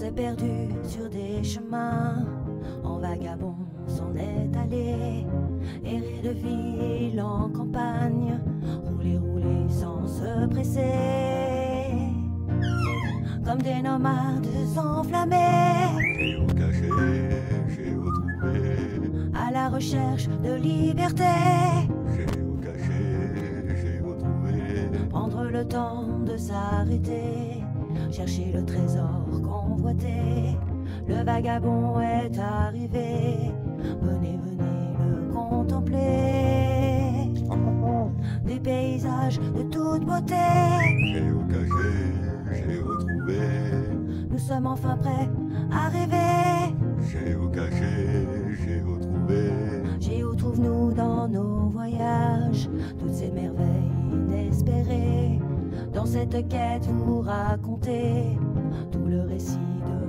s'est perdu sur des chemins, en vagabond s'en est allé, errer de ville en campagne, rouler, rouler sans se presser, comme des nomades enflammés, Géocaché, géotrouvé, à la recherche de liberté. géocaché, géotrouvé, Prendre le temps de s'arrêter, chercher le trésor convoité. Le vagabond est arrivé, venez, venez le contempler. Des paysages de toute beauté, géocaché, géotrouvé, nous sommes enfin prêts à rêver. géocaché, géotrouvé, Géo trouve-nous dans nos voyages, toutes ces merveilles inespérées. Dans cette quête vous racontez tout le récit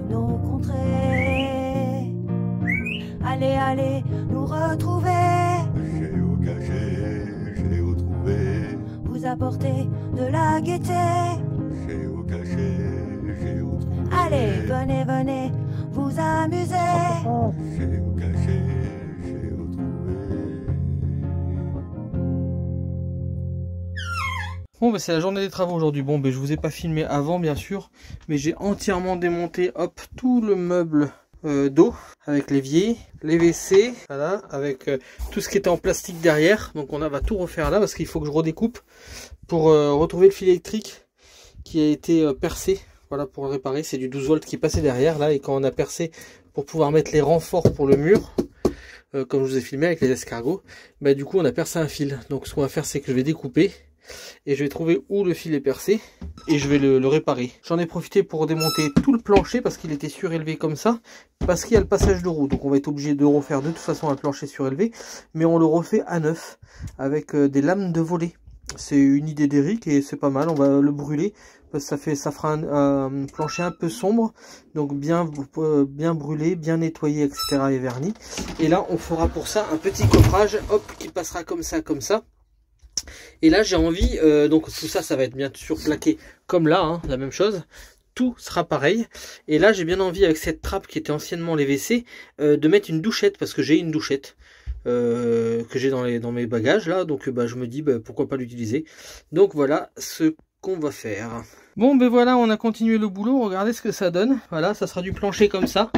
de nos contrées. Allez, allez, nous retrouver, géocaché, géotrouvé, vous apporter de la gaieté. géocaché, géotrouvé, Allez, venez, venez, vous amuser. géocaché, géotrouvé. Bon bah c'est la journée des travaux aujourd'hui. Bon bah je vous ai pas filmé avant bien sûr, mais j'ai entièrement démonté hop tout le meuble d'eau avec l'évier, les WC, voilà, avec tout ce qui était en plastique derrière. Donc on va tout refaire là parce qu'il faut que je redécoupe pour retrouver le fil électrique qui a été percé. Voilà, pour le réparer, c'est du 12 volts qui est passé derrière là, et quand on a percé pour pouvoir mettre les renforts pour le mur, comme je vous ai filmé avec les escargots, bah du coup on a percé un fil. Donc ce qu'on va faire, c'est que je vais découper et je vais trouver où le fil est percé et je vais le réparer. J'en ai profité pour démonter tout le plancher parce qu'il était surélevé comme ça, parce qu'il y a le passage de roue. Donc on va être obligé de refaire de toute façon un plancher surélevé, mais on le refait à neuf avec des lames de volet. C'est une idée d'Eric et c'est pas mal. On va le brûler parce que ça fera un plancher un peu sombre, donc bien brûlé, bien nettoyé, etc. et verni. Et là on fera pour ça un petit coffrage, hop, qui passera comme ça, comme ça. Et là j'ai envie, donc tout ça, ça va être bien sûr plaqué comme là, hein, la même chose. Tout sera pareil. Et là j'ai bien envie, avec cette trappe qui était anciennement les WC, de mettre une douchette, parce que j'ai une douchette que j'ai dans mes bagages là. Donc bah, je me dis bah, pourquoi pas l'utiliser. Donc voilà ce qu'on va faire. Bon ben voilà, on a continué le boulot. Regardez ce que ça donne. Voilà, ça sera du plancher comme ça.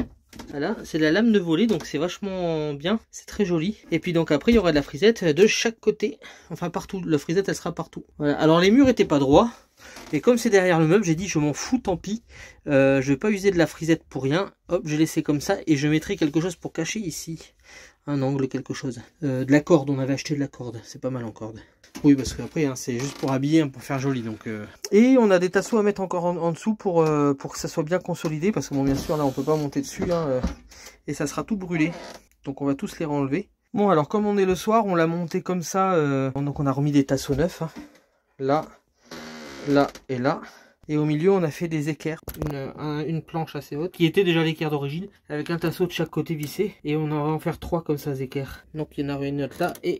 Voilà, c'est de la lame de volet, donc c'est vachement bien, c'est très joli. Et puis donc après il y aura de la frisette de chaque côté, enfin partout, la frisette elle sera partout. Voilà. Alors les murs étaient pas droits, et comme c'est derrière le meuble, j'ai dit je m'en fous, tant pis, je vais pas user de la frisette pour rien. Hop, j'ai laissé comme ça, et je mettrai quelque chose pour cacher ici, un angle, quelque chose. De la corde, on avait acheté de la corde, c'est pas mal en corde. Oui, parce qu'après, hein, c'est juste pour habiller, hein, pour faire joli. Donc, Et on a des tasseaux à mettre encore en dessous pour que ça soit bien consolidé. Parce que bon, bien sûr, là, on peut pas monter dessus. Hein, et ça sera tout brûlé. Donc on va tous les renlever. Bon, alors comme on est le soir, on l'a monté comme ça. Donc on a remis des tasseaux neufs. Hein, là, là et là. Et au milieu, on a fait des équerres. Une planche assez haute, qui était déjà l'équerre d'origine. Avec un tasseau de chaque côté vissé. Et on va en faire 3 comme ça, équerres. Donc il y en aura une autre là et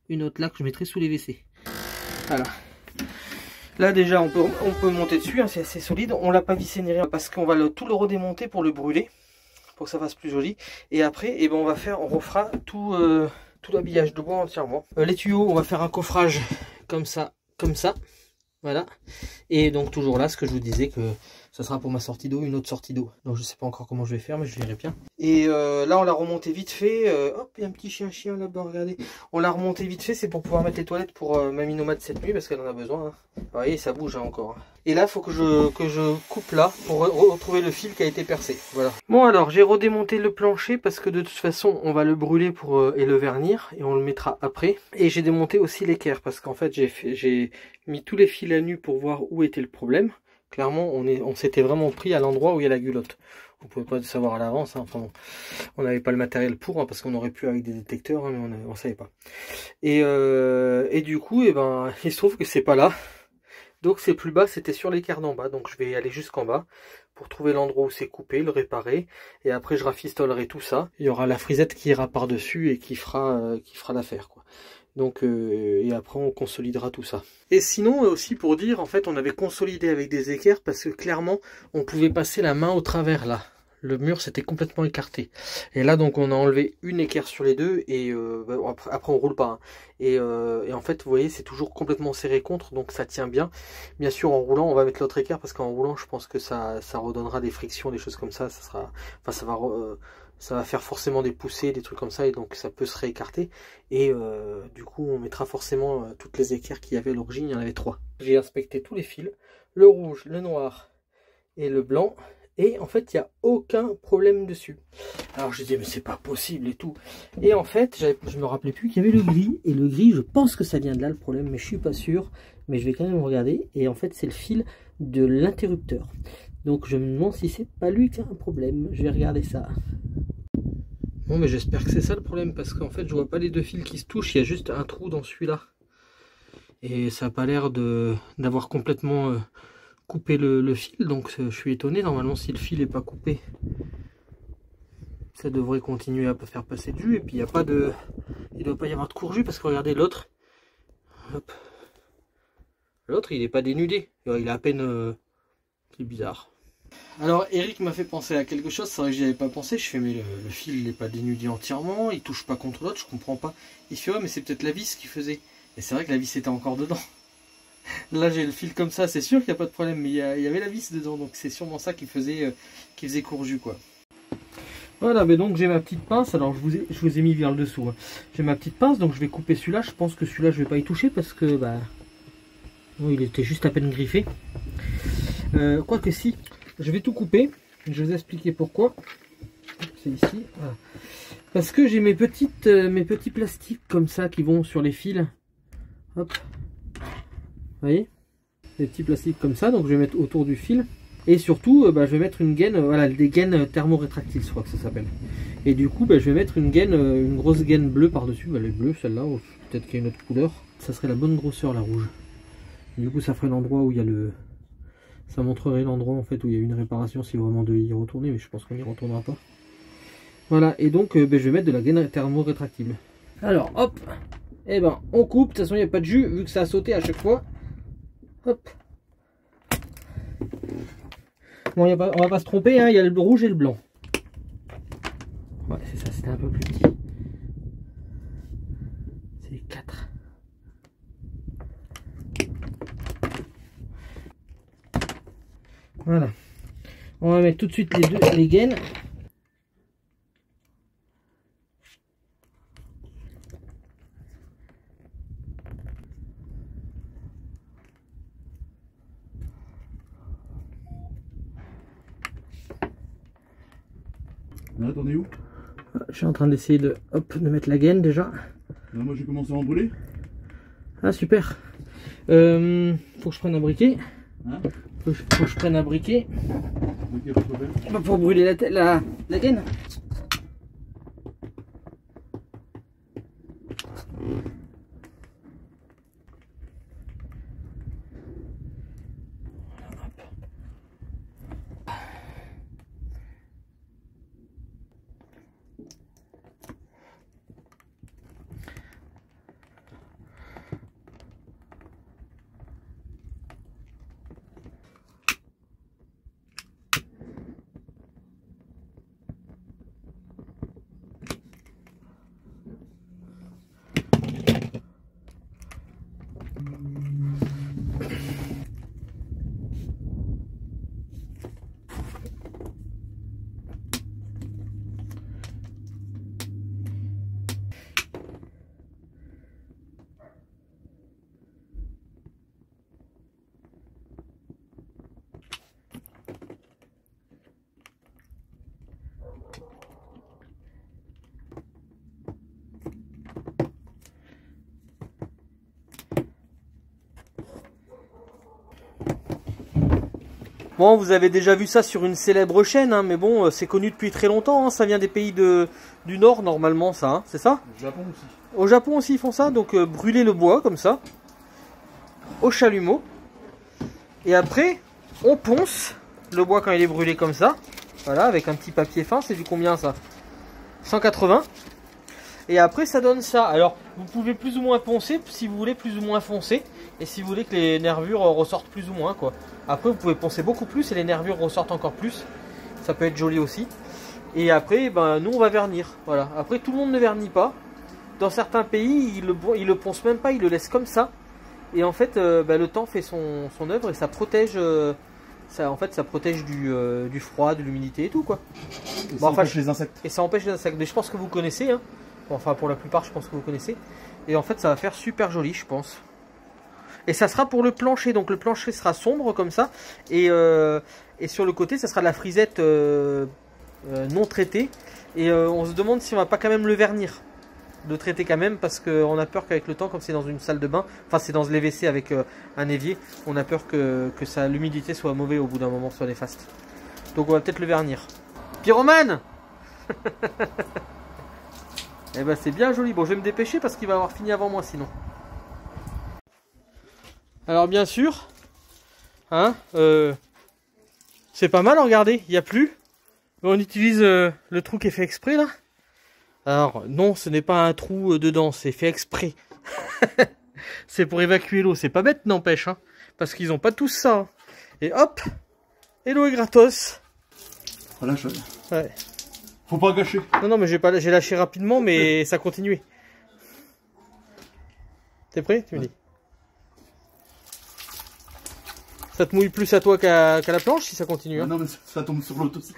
une autre là que je mettrai sous les WC. Voilà. Là déjà on peut monter dessus, hein, c'est assez solide. On l'a pas vissé ni rien parce qu'on va tout le redémonter pour le brûler, pour que ça fasse plus joli. Et après, eh ben, on refera tout l'habillage de bois entièrement. Les tuyaux, on va faire un coffrage comme ça, comme ça. Voilà. Et donc toujours là, ce que je vous disais, que ça sera pour ma sortie d'eau, une autre sortie d'eau. Donc je sais pas encore comment je vais faire, mais je verrai bien. Et là on l'a remonté vite fait. Hop, il y a un petit chien là-bas, regardez. On l'a remonté vite fait, c'est pour pouvoir mettre les toilettes pour Mamie Nomade cette nuit, parce qu'elle en a besoin. Hein. Vous voyez, ça bouge hein, encore. Et là, il faut que je coupe là, pour retrouver le fil qui a été percé. Voilà. Bon alors, j'ai redémonté le plancher, parce que de toute façon, on va le brûler et le vernir, et on le mettra après. Et j'ai démonté aussi l'équerre, parce qu'en fait, j'ai mis tous les fils à nu pour voir où était le problème. Clairement, on s'était vraiment pris à l'endroit où il y a la gueulotte. On pouvait pas le savoir à l'avance. Hein. Enfin, bon, on n'avait pas le matériel pour, hein, parce qu'on aurait pu avec des détecteurs, hein, mais on savait pas. Et du coup, eh ben, il se trouve que c'est pas là. Donc c'est plus bas, c'était sur l'équerre d'en bas. Donc je vais aller jusqu'en bas pour trouver l'endroit où c'est coupé, le réparer. Et après je rafistolerai tout ça. Il y aura la frisette qui ira par-dessus et qui fera l'affaire, quoi. Donc, et après on consolidera tout ça. Et sinon aussi pour dire, en fait on avait consolidé avec des équerres parce que clairement on pouvait passer la main au travers là. Le mur s'était complètement écarté. Et là donc on a enlevé une équerre sur les deux et après on roule pas. Hein. Et en fait vous voyez c'est toujours complètement serré contre, donc ça tient bien. Bien sûr en roulant on va mettre l'autre équerre parce qu'en roulant je pense que ça redonnera des frictions, des choses comme ça. Ça sera, enfin ça va faire forcément des poussées, des trucs comme ça, et donc ça peut se réécarter. Et du coup, on mettra forcément toutes les équerres qu'il y avait à l'origine, il y en avait 3. J'ai inspecté tous les fils, le rouge, le noir et le blanc, et en fait, il n'y a aucun problème dessus. Alors je disais, mais c'est pas possible et tout. Et en fait, je me rappelais plus qu'il y avait le gris, et le gris, je pense que ça vient de là le problème, mais je suis pas sûr. Mais je vais quand même regarder, et en fait, c'est le fil de l'interrupteur. Donc je me demande si c'est pas lui qui a un problème. Je vais regarder ça. Bon mais j'espère que c'est ça le problème parce qu'en fait je vois pas les deux fils qui se touchent, il y a juste un trou dans celui-là. Et ça n'a pas l'air d'avoir complètement coupé le fil, donc je suis étonné. Normalement si le fil n'est pas coupé, ça devrait continuer à faire passer du jus. Et puis il ne doit pas y avoir de court jus parce que regardez l'autre. L'autre il n'est pas dénudé, il a à peine... c'est bizarre. Alors Eric m'a fait penser à quelque chose, c'est vrai que j'y avais pas pensé, je fais mais le fil il n'est pas dénudé entièrement, il touche pas contre l'autre, je comprends pas. Il fait ouais mais c'est peut-être la vis qui faisait. Et c'est vrai que la vis était encore dedans. Là j'ai le fil comme ça, c'est sûr qu'il n'y a pas de problème, mais il y avait la vis dedans, donc c'est sûrement ça qui faisait court jus quoi. Voilà, mais donc j'ai ma petite pince, alors je vous ai mis vers le dessous. Hein. J'ai ma petite pince, donc je vais couper celui-là, je pense que celui-là je vais pas y toucher parce que bah bon, il était juste à peine griffé. Quoique si. Je vais tout couper, je vais vous expliquer pourquoi. C'est ici, voilà. Parce que j'ai mes petits plastiques comme ça qui vont sur les fils. Hop, vous voyez, des petits plastiques comme ça, donc je vais mettre autour du fil. Et surtout, je vais mettre une gaine, voilà, des gaines thermorétractiles, je crois que ça s'appelle. Et du coup, je vais mettre une gaine, une grosse gaine bleue par-dessus. Elle est bleue celle-là, peut-être qu'il y a une autre couleur. Ça serait la bonne grosseur, la rouge. Et du coup, ça ferait l'endroit où il y a le... Ça montrerait l'endroit en fait où il y a une réparation si vraiment de y retourner, mais je pense qu'on n'y retournera pas. Voilà, et donc je vais mettre de la gaine thermo-rétractible. Alors hop, et ben on coupe, de toute façon il n'y a pas de jus vu que ça a sauté à chaque fois. Hop. Bon, on va pas se tromper, hein, il y a le rouge et le blanc. Ouais, c'est ça, c'était un peu plus petit. C'est 4. Voilà, on va mettre tout de suite les gaines. Là, t'en es où? Je suis en train d'essayer de mettre la gaine déjà. Là, moi j'ai commencé à en brûler. Ah super. Faut que je prenne un briquet. Hein? Faut que je prenne un briquet. Ok, pas de problème. Pour brûler la gaine. Bon, vous avez déjà vu ça sur une célèbre chaîne, hein, mais bon, c'est connu depuis très longtemps, hein, ça vient des pays du Nord normalement, ça, hein, c'est ça? Au Japon aussi. Au Japon aussi ils font ça, donc brûler le bois comme ça, au chalumeau, et après on ponce le bois quand il est brûlé comme ça, voilà, avec un petit papier fin, c'est du combien ça? 180. Et après ça donne ça. Alors vous pouvez plus ou moins poncer si vous voulez plus ou moins foncer. Et si vous voulez que les nervures ressortent plus ou moins quoi. Après vous pouvez poncer beaucoup plus et les nervures ressortent encore plus. Ça peut être joli aussi. Et après ben, nous on va vernir. Voilà. Après tout le monde ne vernit pas. Dans certains pays ils le poncent même pas, ils le laissent comme ça. Et en fait ben, le temps fait son œuvre et ça protège... en fait ça protège du froid, de l'humidité et tout quoi. Et ça empêche les insectes. Et ça empêche les insectes. Mais je pense que vous connaissez. Hein. Bon, enfin pour la plupart je pense que vous connaissez. Et en fait ça va faire super joli je pense. Et ça sera pour le plancher. Donc le plancher sera sombre comme ça. Et sur le côté ça sera de la frisette non traitée. Et on se demande si on va pas quand même le vernir. Le traiter quand même parce qu'on a peur qu'avec le temps, comme c'est dans une salle de bain, enfin c'est dans les WC avec un évier, on a peur que l'humidité soit mauvaise au bout d'un moment, soit néfaste. Donc on va peut-être le vernir. Pyromane. Eh ben c'est bien joli. Bon, je vais me dépêcher parce qu'il va avoir fini avant moi sinon. Alors bien sûr, hein, c'est pas mal, regardez, il n'y a plus. On utilise le trou qui est fait exprès là. Alors non, ce n'est pas un trou dedans, c'est fait exprès. C'est pour évacuer l'eau, c'est pas bête n'empêche, hein, parce qu'ils n'ont pas tous ça. Hein. Et hop, et l'eau est gratos. Voilà, je... Ouais. Faut pas gâcher. Non, mais j'ai lâché rapidement, mais ça continuait. T'es prêt? Tu me dis. Ça te mouille plus à toi qu'à la planche si ça continue. Hein. Non, mais ça tombe sur l'autre aussi.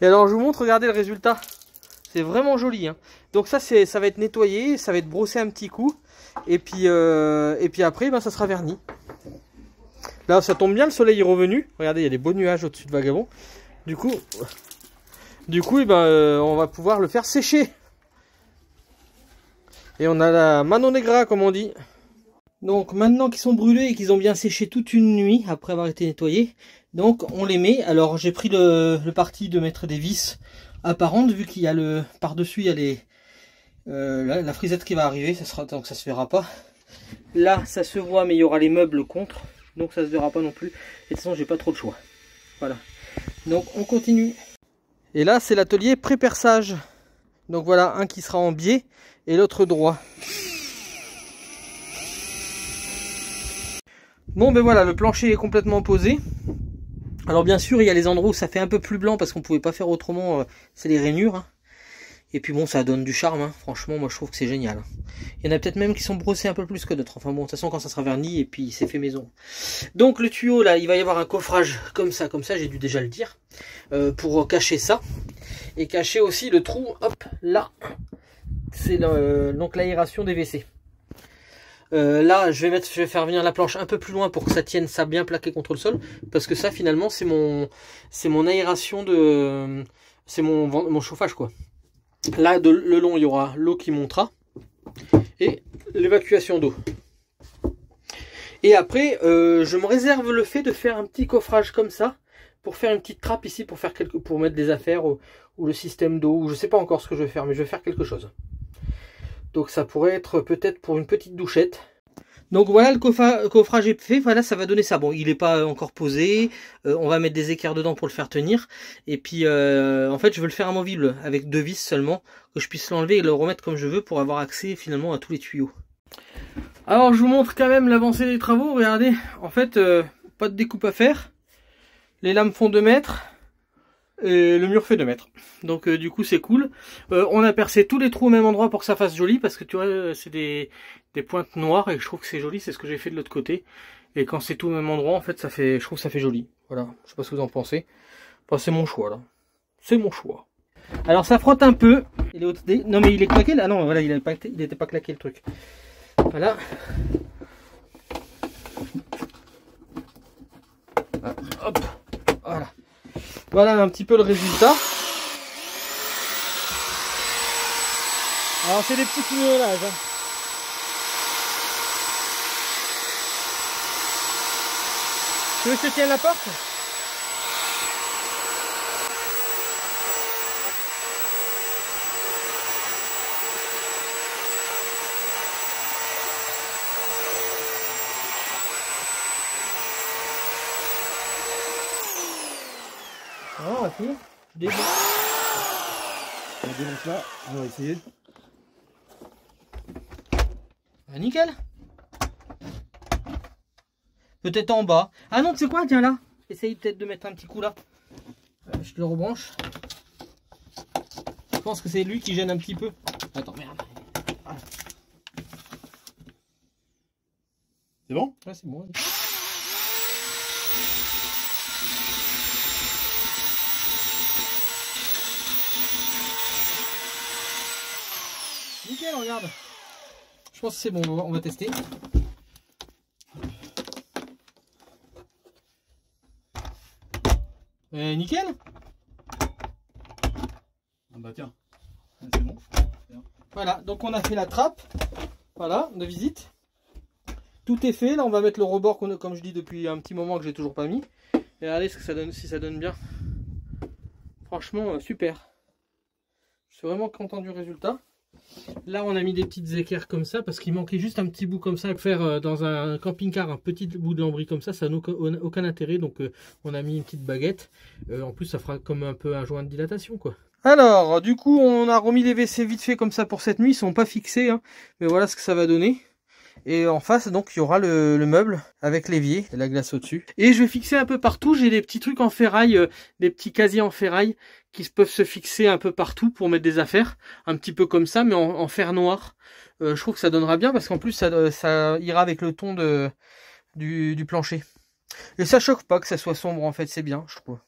Et alors, je vous montre, regardez le résultat. C'est vraiment joli. Hein. Donc ça va être nettoyé, ça va être brossé un petit coup. Et puis après, ben, ça sera verni. Là, ça tombe bien, le soleil est revenu. Regardez, il y a des beaux nuages au-dessus de Vagabond. Du coup eh ben, on va pouvoir le faire sécher. Et on a la mano negra, comme on dit. Donc maintenant qu'ils sont brûlés et qu'ils ont bien séché toute une nuit après avoir été nettoyés, donc on les met. Alors j'ai pris le parti de mettre des vis apparentes vu qu'il y a par-dessus il y a la frisette qui va arriver, donc ça se verra pas. Là ça se voit mais il y aura les meubles contre, donc ça se verra pas non plus. Et de toute façon j'ai pas trop de choix. Voilà. Donc on continue. Et là c'est l'atelier pré-perçage. Donc voilà, un qui sera en biais et l'autre droit. Bon ben voilà, le plancher est complètement posé. Alors bien sûr il y a les endroits où ça fait un peu plus blanc parce qu'on pouvait pas faire autrement, c'est les rainures. Hein. Et puis bon, ça donne du charme, hein. Franchement moi je trouve que c'est génial. Il y en a peut-être même qui sont brossés un peu plus que d'autres. Enfin bon, de toute façon quand ça sera verni et puis c'est fait maison. Donc le tuyau là, il va y avoir un coffrage comme ça j'ai dû déjà le dire. Pour cacher ça. Et cacher aussi le trou, hop, là. C'est donc l'aération des WC. Là je vais faire venir la planche un peu plus loin pour que ça tienne ça bien plaqué contre le sol. Parce que ça finalement c'est mon aération de... C'est mon chauffage quoi. Là le long il y aura l'eau qui montera. Et l'évacuation d'eau. Et après je me réserve le fait de faire un petit coffrage comme ça. Pour faire une petite trappe ici pour mettre des affaires ou le système d'eau. Ou je sais pas encore ce que je vais faire mais je vais faire quelque chose. Donc ça pourrait être peut-être pour une petite douchette. Donc voilà, le coffrage est fait, voilà, ça va donner ça. Bon, il n'est pas encore posé, on va mettre des équerres dedans pour le faire tenir. Et puis en fait je veux le faire amovible avec 2 vis seulement, que je puisse l'enlever et le remettre comme je veux pour avoir accès finalement à tous les tuyaux. Alors je vous montre quand même l'avancée des travaux, regardez, en fait pas de découpe à faire. Les lames font 2 mètres. Et le mur fait 2 mètres. Donc du coup c'est cool. On a percé tous les trous au même endroit pour que ça fasse joli. Parce que tu vois c'est des pointes noires. Et je trouve que c'est joli. C'est ce que j'ai fait de l'autre côté. Et quand c'est tout au même endroit en fait je trouve que ça fait joli. Voilà. Je sais pas ce que vous en pensez. Enfin, c'est mon choix là. C'est mon choix. Alors ça frotte un peu. Non mais il est claqué là. Non voilà, il n'était pas claqué le truc. Voilà. Hop. Voilà. Voilà un petit peu le résultat. Alors c'est des petits tunnelages. Hein. Tu veux que je te tienne la porte? Non, on va finir. Je débouche. On démonte là, on va essayer. Ah, nickel. Peut-être en bas. Ah non, tu sais quoi, tiens là. Essaye peut-être de mettre un petit coup là. Je te le rebranche. Je pense que c'est lui qui gêne un petit peu. Attends, merde. Voilà. C'est bon? Ouais, c'est bon. Nickel, regarde. Je pense que c'est bon, on va tester. Nickel. Ah bah tiens, c'est bon. Voilà, donc on a fait la trappe, voilà, de visite. Tout est fait, là on va mettre le rebord comme je dis depuis un petit moment que j'ai toujours pas mis. Et regardez ce que ça donne, si ça donne bien. Franchement, super. Je suis vraiment content du résultat. Là on a mis des petites équerres comme ça parce qu'il manquait juste un petit bout comme ça. Faire dans un camping-car un petit bout de lambris comme ça n'a aucun intérêt. Donc on a mis une petite baguette. En plus ça fera comme un peu un joint de dilatation quoi. Alors du coup on a remis les WC vite fait comme ça pour cette nuit. Ils sont pas fixés hein, mais voilà ce que ça va donner. Et en face donc il y aura le meuble avec l'évier et la glace au dessus. Et je vais fixer un peu partout. J'ai des petits trucs en ferraille, des petits casiers en ferraille qui peuvent se fixer un peu partout pour mettre des affaires, un petit peu comme ça mais en fer noir. Je trouve que ça donnera bien parce qu'en plus ça ira avec le ton du plancher. Et ça choque pas que ça soit sombre en fait, c'est bien je trouve.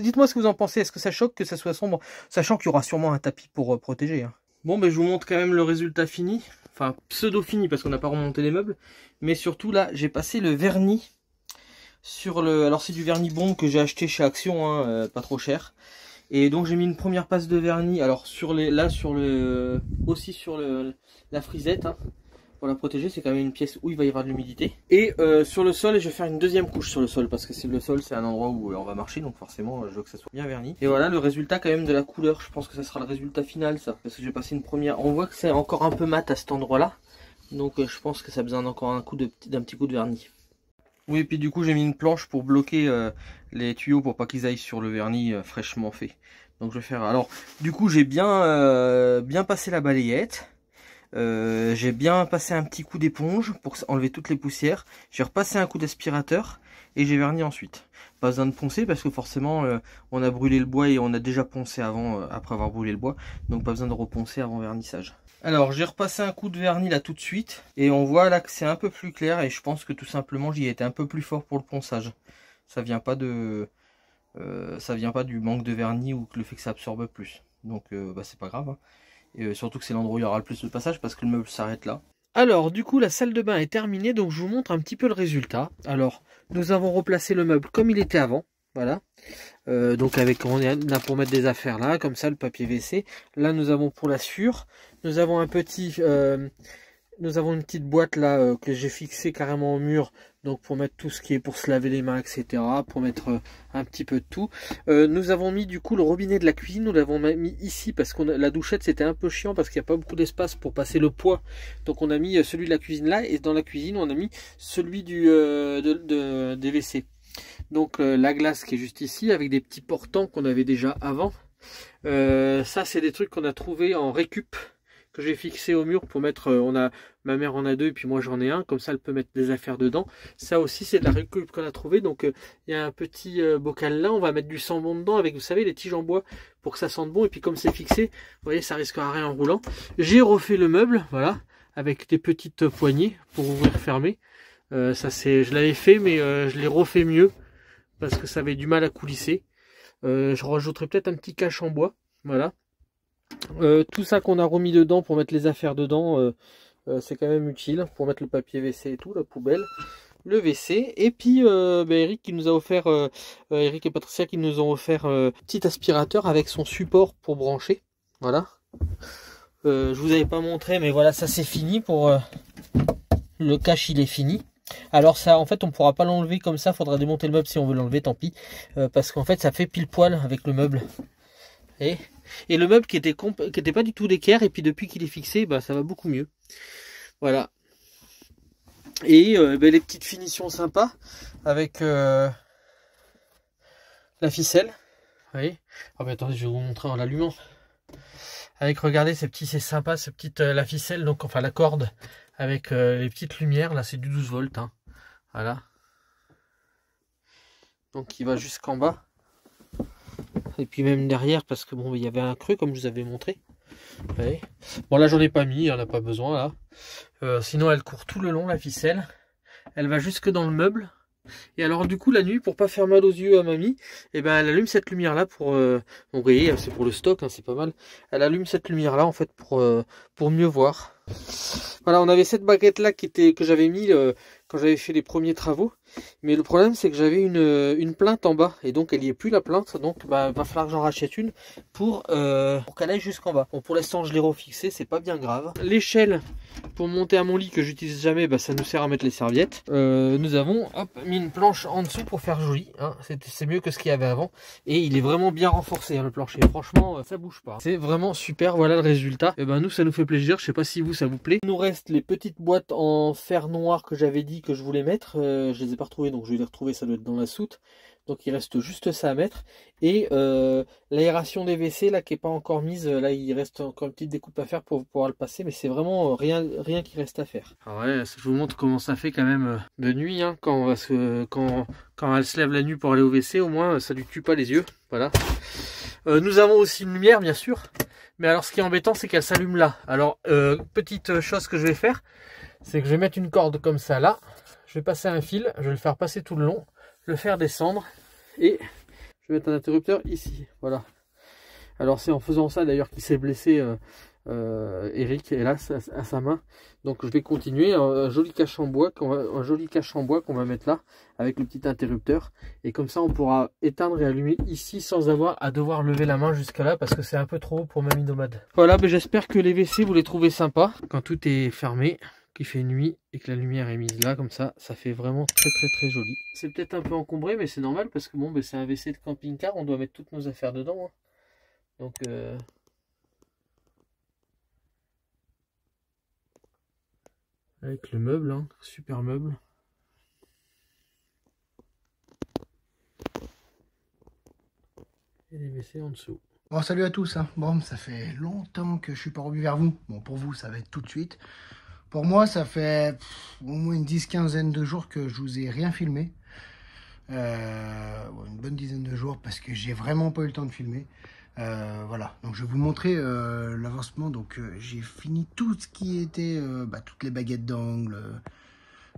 Dites-moi ce que vous en pensez, est-ce que ça choque que ça soit sombre, sachant qu'il y aura sûrement un tapis pour protéger hein. Bon ben je vous montre quand même le résultat fini, enfin pseudo fini parce qu'on n'a pas remonté les meubles, mais surtout là j'ai passé le vernis sur le, alors c'est du vernis bombe que j'ai acheté chez Action hein, pas trop cher. Et donc j'ai mis une première passe de vernis, alors sur les, là sur le, aussi sur la frisette hein, pour la protéger, c'est quand même une pièce où il va y avoir de l'humidité. Et sur le sol, je vais faire une deuxième couche sur le sol parce que le sol c'est un endroit où on va marcher, donc forcément je veux que ça soit bien verni. Et voilà le résultat quand même de la couleur, je pense que ça sera le résultat final ça, parce que j'ai passé une première, on voit que c'est encore un peu mat à cet endroit là, donc je pense que ça a besoin d'encore un coup d'un petit coup de vernis. Oui, et puis du coup j'ai mis une planche pour bloquer les tuyaux pour pas qu'ils aillent sur le vernis fraîchement fait. Donc je vais faire. Alors du coup j'ai bien passé la balayette. J'ai bien passé un petit coup d'éponge pour enlever toutes les poussières. J'ai repassé un coup d'aspirateur et j'ai verni ensuite. Pas besoin de poncer parce que forcément on a brûlé le bois et on a déjà poncé avant, après avoir brûlé le bois. Donc pas besoin de reponcer avant vernissage. Alors j'ai repassé un coup de vernis là tout de suite et on voit là que c'est un peu plus clair et je pense que tout simplement j'y ai été un peu plus fort pour le ponçage. Ça vient pas du manque de vernis ou le fait que ça absorbe plus. Donc bah, c'est pas grave hein. Et surtout que c'est l'endroit où il y aura le plus de passage parce que le meuble s'arrête là. Alors du coup la salle de bain est terminée, donc je vous montre un petit peu le résultat. Alors nous avons replacé le meuble comme il était avant. Voilà, donc avec on est là pour mettre des affaires là, comme ça le papier WC. Là nous avons pour la sciure, nous avons un petit, nous avons une petite boîte là que j'ai fixée carrément au mur, donc pour mettre tout ce qui est pour se laver les mains, etc. Pour mettre un petit peu de tout. Nous avons mis du coup le robinet de la cuisine, nous l'avons mis ici parce que la douchette c'était un peu chiant parce qu'il n'y a pas beaucoup d'espace pour passer le poids. Donc on a mis celui de la cuisine là et dans la cuisine on a mis celui des WC. Donc la glace qui est juste ici avec des petits portants qu'on avait déjà avant. Ça c'est des trucs qu'on a trouvé en récup que j'ai fixé au mur pour mettre, ma mère en a deux et puis moi j'en ai un, comme ça elle peut mettre des affaires dedans. Ça aussi c'est de la récup qu'on a trouvé, donc il y a un petit bocal là, on va mettre du sambon dedans avec, vous savez, les tiges en bois pour que ça sente bon, et puis comme c'est fixé, vous voyez, ça risquera rien en roulant. J'ai refait le meuble, voilà, avec des petites poignées pour ouvrir fermer. Ça c'est, je l'avais fait mais je l'ai refait mieux parce que ça avait du mal à coulisser. Je rajouterai peut-être un petit cache en bois, voilà. Tout ça qu'on a remis dedans pour mettre les affaires dedans, c'est quand même utile pour mettre le papier WC et tout, la poubelle, le WC. Et puis Eric qui nous a offert, Eric et Patricia qui nous ont offert un petit aspirateur avec son support pour brancher. Voilà. Je vous avais pas montré, mais voilà, ça c'est fini pour le cache, il est fini. Alors ça, en fait, on pourra pas l'enlever comme ça. Faudra démonter le meuble si on veut l'enlever, tant pis, parce qu'en fait, ça fait pile poil avec le meuble. Et le meuble qui était pas du tout d'équerre, et puis depuis qu'il est fixé, bah ça va beaucoup mieux. Voilà. Et les petites finitions sympas avec la ficelle. Vous voyez. Ah bah attendez, je vais vous montrer en l'allumant. Avec, regardez, c'est sympa, la ficelle, donc enfin la corde avec les petites lumières. Là, c'est du 12 volts. Hein. Voilà. Donc, il va jusqu'en bas. Et puis même derrière, parce que bon, il y avait un creux comme je vous avais montré. Ouais. Bon, là, j'en ai pas mis, il n'y en a pas besoin là. Sinon, elle court tout le long, la ficelle. Elle va jusque dans le meuble. Et alors du coup la nuit, pour pas faire mal aux yeux à mamie, et ben elle allume cette lumière là pour donc vous voyez, c'est pour le stock, hein, c'est pas mal. Elle allume cette lumière là en fait pour mieux voir. Voilà, on avait cette baguette là que j'avais mis quand j'avais fait les premiers travaux. Mais le problème c'est que j'avais une plainte en bas et donc elle y est plus la plainte, donc bah, va falloir que j'en rachète une pour qu'elle aille jusqu'en bas. Bon, pour l'instant je l'ai refixé, c'est pas bien grave. L'échelle pour monter à mon lit que j'utilise jamais, bah, ça nous sert à mettre les serviettes. Nous avons mis une planche en dessous pour faire joli, hein. C'est mieux que ce qu'il y avait avant et il est vraiment bien renforcé, hein, le plancher. Franchement ça bouge pas, c'est vraiment super. Voilà le résultat. Et ben nous ça nous fait plaisir, je sais pas si vous ça vous plaît. Il nous reste les petites boîtes en fer noir que j'avais dit que je voulais mettre, je les ai pas retrouvées donc je vais les retrouver, ça doit être dans la soute. Donc il reste juste ça à mettre. Et l'aération des WC là qui n'est pas encore mise, là il reste encore une petite découpe à faire pour pouvoir le passer, mais c'est vraiment rien qui reste à faire. Alors ouais, je vous montre comment ça fait quand même de nuit, hein, quand elle se lève la nuit pour aller au WC, au moins ça lui tue pas les yeux. Voilà. Nous avons aussi une lumière bien sûr. Mais alors ce qui est embêtant c'est qu'elle s'allume là. Alors petite chose que je vais faire, c'est que je vais mettre une corde comme ça là. Je vais passer un fil, je vais le faire passer tout le long, le faire descendre et je vais mettre un interrupteur ici. Voilà. Alors c'est en faisant ça d'ailleurs qu'il s'est blessé Eric, hélas, à sa main. Donc je vais continuer. Un joli cache en bois qu'on va mettre là avec le petit interrupteur. Et comme ça on pourra éteindre et allumer ici sans avoir à devoir lever la main jusqu'à là parce que c'est un peu trop haut pour Mamie Nomade. Voilà, ben j'espère que les WC vous les trouvez sympas quand tout est fermé, qu'il fait nuit et que la lumière est mise là comme ça fait vraiment très joli. C'est peut-être un peu encombré mais c'est normal parce que bon ben c'est un WC de camping-car, on doit mettre toutes nos affaires dedans, hein. Donc avec le meuble, hein, super meuble. Et les WC en dessous. Bon, salut à tous, hein. Bon, ça fait longtemps que je suis pas revenu vers vous. Bon, pour vous, ça va être tout de suite. Pour moi, ça fait au moins une 10-15 de jours que je vous ai rien filmé. Une bonne dizaine de jours parce que j'ai vraiment pas eu le temps de filmer. Voilà, donc je vais vous montrer l'avancement. Donc j'ai fini tout ce qui était, toutes les baguettes d'angle,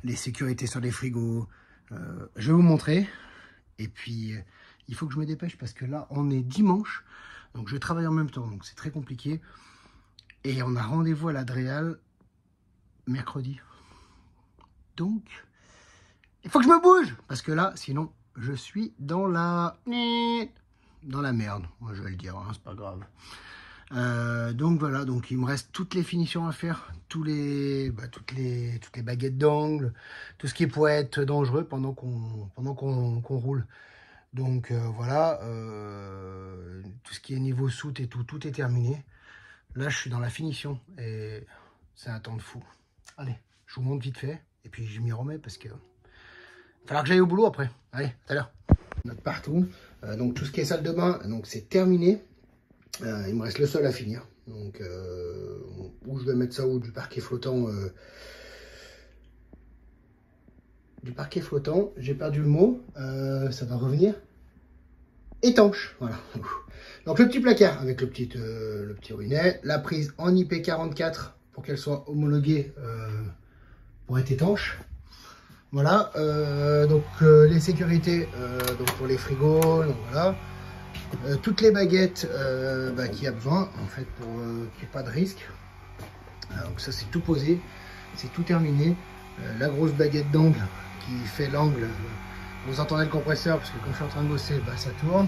les sécurités sur les frigos. Je vais vous montrer. Et puis, il faut que je me dépêche parce que là, on est dimanche. Donc je travaille en même temps, donc c'est très compliqué. Et on a rendez-vous à l'Adréal mercredi. Donc, il faut que je me bouge. Parce que là, sinon, je suis dans la merde. Moi, je vais le dire, hein, c'est pas grave. Donc voilà, donc il me reste toutes les finitions à faire. Toutes les baguettes d'angle. Tout ce qui pourrait être dangereux pendant qu'on roule. Donc voilà, tout ce qui est niveau soute et tout est terminé. Là, je suis dans la finition et c'est un temps de fou. Allez, je vous montre vite fait et puis je m'y remets parce que il va falloir que j'aille au boulot après. Allez, tout à l'heure. Note partout. Donc tout ce qui est salle de bain, donc c'est terminé. Il me reste le sol à finir. Donc où je vais mettre ça, ou du parquet flottant. Du parquet flottant, j'ai perdu le mot, ça va revenir étanche, voilà. Donc le petit placard avec le petit robinet, la prise en IP44 pour qu'elle soit homologuée pour être étanche, voilà. Donc les sécurités donc pour les frigos, donc voilà. Toutes les baguettes qu'il y a besoin en fait pour qu'il n'y ait pas de risque. Donc ça c'est tout posé, c'est tout terminé. La grosse baguette d'angle qui fait l'angle, vous entendez le compresseur parce que quand je suis en train de bosser, ça tourne.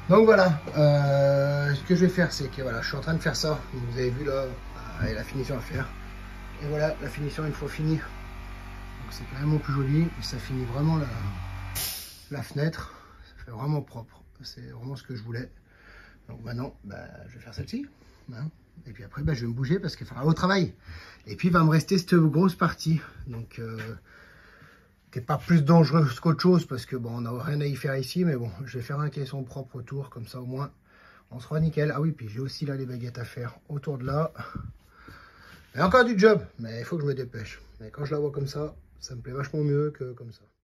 Donc voilà, ce que je vais faire, c'est que voilà, je suis en train de faire ça. Vous avez vu là, et la finition à faire. Et voilà, la finition une fois finie. Donc c'est carrément plus joli. Et ça finit vraiment la fenêtre. Ça fait vraiment propre. C'est vraiment ce que je voulais. Donc maintenant, je vais faire celle-ci. Hein. Et puis après, je vais me bouger parce qu'il faudra aller au travail. Et puis, il va me rester cette grosse partie. Donc, qui n'est pas plus dangereuse qu'autre chose parce que, bon, on n'a rien à y faire ici. Mais bon, je vais faire un caisson propre autour. Comme ça, au moins, On sera nickel. Ah oui, puis j'ai aussi là les baguettes à faire autour de là. Il y a encore du job, mais il faut que je me dépêche. Mais quand je la vois comme ça me plaît vachement mieux que comme ça.